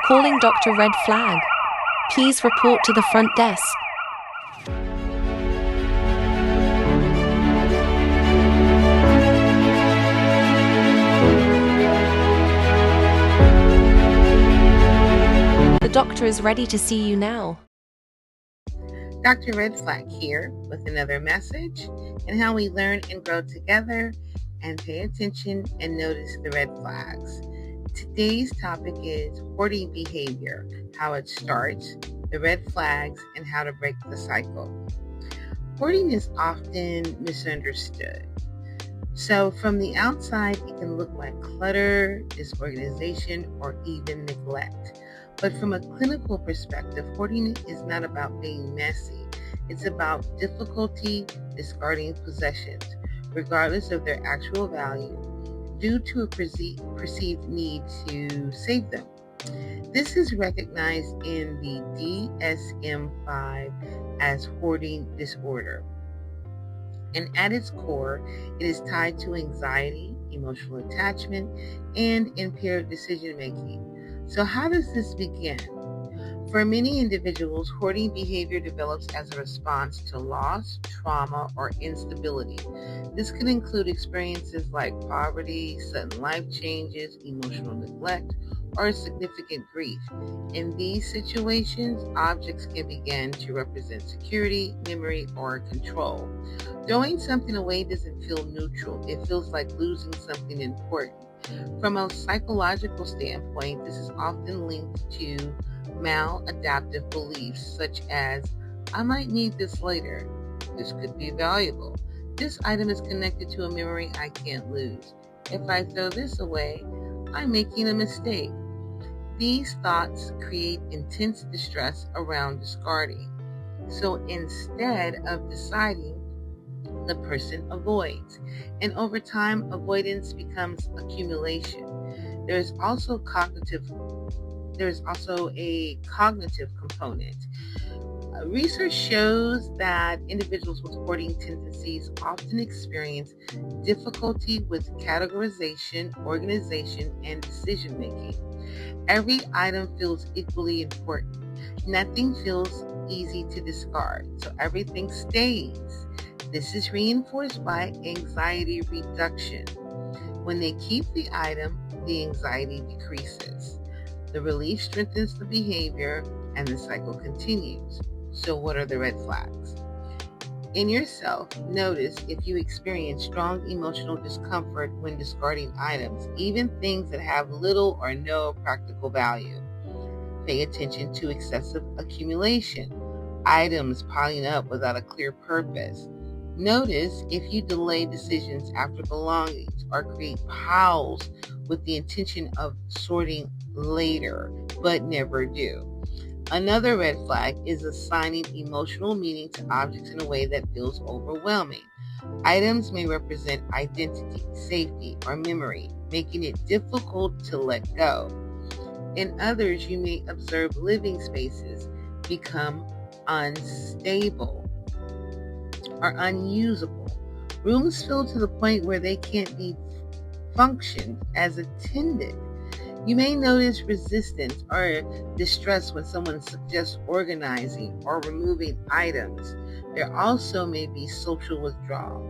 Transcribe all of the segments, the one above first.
Calling Dr. Red Flag. Please report to the front desk. The doctor is ready to see you now. Dr. Red Flag here with another message and how we learn and grow together and pay attention and notice the red flags. Today's topic is hoarding behavior, how it starts, the red flags, and how to break the cycle. Hoarding is often misunderstood. So from the outside, it can look like clutter, disorganization, or even neglect. But from a clinical perspective, hoarding is not about being messy. It's about difficulty discarding possessions, regardless of their actual value, due to a perceived need to save them. This is recognized in the DSM-5 as hoarding disorder. And at its core, it is tied to anxiety, emotional attachment, and impaired decision-making. So how does this begin? For many individuals, hoarding behavior develops as a response to loss, trauma, or instability. This can include experiences like poverty, sudden life changes, emotional neglect, or significant grief. In these situations, objects can begin to represent security, memory, or control. Throwing something away doesn't feel neutral. It feels like losing something important. From a psychological standpoint, this is often linked to maladaptive beliefs such as, I might need this later, this could be valuable, this item is connected to a memory I can't lose, if I throw this away, I'm making a mistake. These thoughts create intense distress around discarding. So instead of deciding, the person avoids. And over time, avoidance becomes accumulation. There's also a cognitive component. Research shows that individuals with hoarding tendencies often experience difficulty with categorization, organization, and decision making. Every item feels equally important. Nothing feels easy to discard, so everything stays. This is reinforced by anxiety reduction. When they keep the item, the anxiety decreases. The relief strengthens the behavior and the cycle continues. So what are the red flags? In yourself, notice if you experience strong emotional discomfort when discarding items, even things that have little or no practical value. Pay attention to excessive accumulation, items piling up without a clear purpose. Notice if you delay decisions after belongings or create piles with the intention of sorting later, but never do. Another red flag is assigning emotional meaning to objects in a way that feels overwhelming. Items may represent identity, safety, or memory, making it difficult to let go. In others, you may observe living spaces become unstable or unusable. Rooms fill to the point where they can't be functioned as intended. You may notice resistance or distress when someone suggests organizing or removing items. There also may be social withdrawal,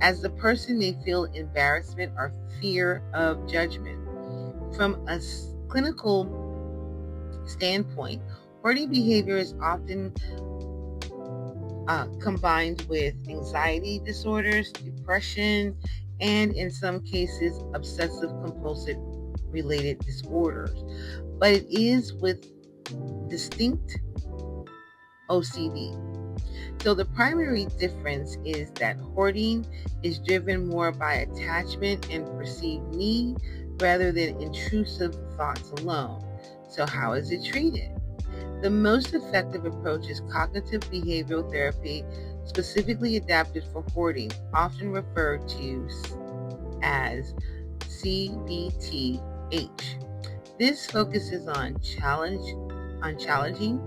as the person may feel embarrassment or fear of judgment. From a clinical standpoint, hoarding behavior is often combined with anxiety disorders, depression, and in some cases, obsessive compulsive related disorders. But it is with distinct OCD. So the primary difference is that hoarding is driven more by attachment and perceived need rather than intrusive thoughts alone. So how is it treated? The most effective approach is cognitive behavioral therapy, specifically adapted for hoarding, often referred to as CBTH. This focuses on challenging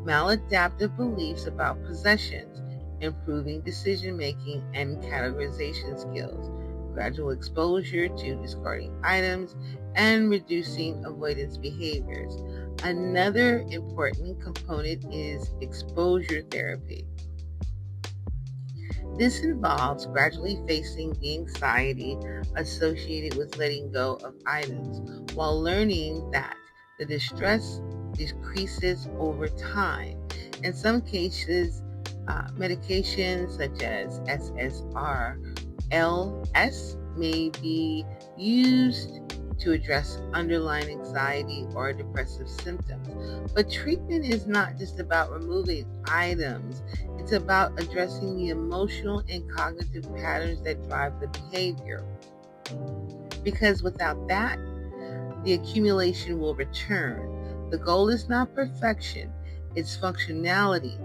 maladaptive beliefs about possessions, improving decision-making and categorization skills, gradual exposure to discarding items, and reducing avoidance behaviors. Another important component is exposure therapy. This involves gradually facing the anxiety associated with letting go of items while learning that the distress decreases over time. In some cases, medications such as SSRLs may be used to address underlying anxiety or depressive symptoms. But treatment is not just about removing items, it's about addressing the emotional and cognitive patterns that drive the behavior. Because without that, the accumulation will return. The goal is not perfection, it's functionality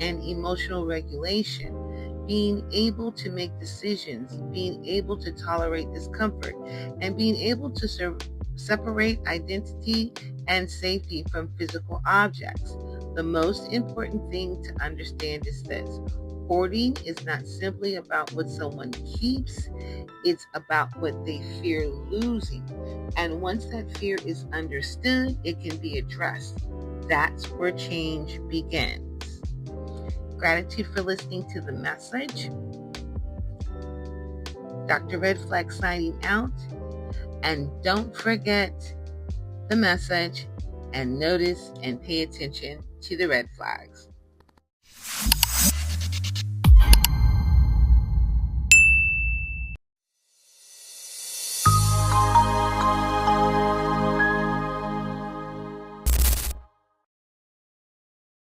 and emotional regulation. Being able to make decisions, being able to tolerate discomfort, and being able to separate identity and safety from physical objects. The most important thing to understand is this: hoarding is not simply about what someone keeps, it's about what they fear losing. And once that fear is understood, it can be addressed. That's where change begins. Gratitude for listening to the message. Dr. Red Flag signing out. And don't forget the message and notice and pay attention to the red flags.